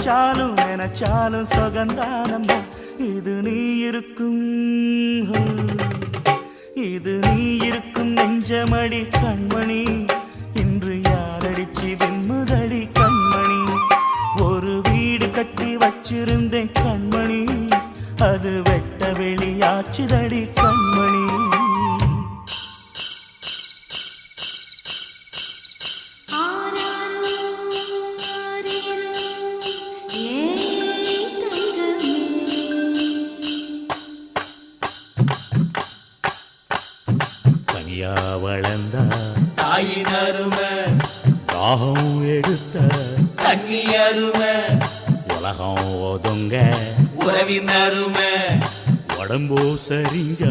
நினைச்சாலும் சுகந்தானம்மா. இது நீ இருக்கும் நெஞ்சமடி கண்மணி. இன்று யாரடிச்சு வெண்முதடி கண்மணி. ஒரு வீடு கட்டி வச்சிருந்தேன் கண்மணி, அது வெட்ட வெளியாச்சுதடி கண்மணி. தனியா வளர்ந்த தாயின் அருமை, தாகம் எடுத்த தண்ணி அருமை, உலகம் ஒதுங்க உறவின் அருமை, உடம்போ சரிஞ்ச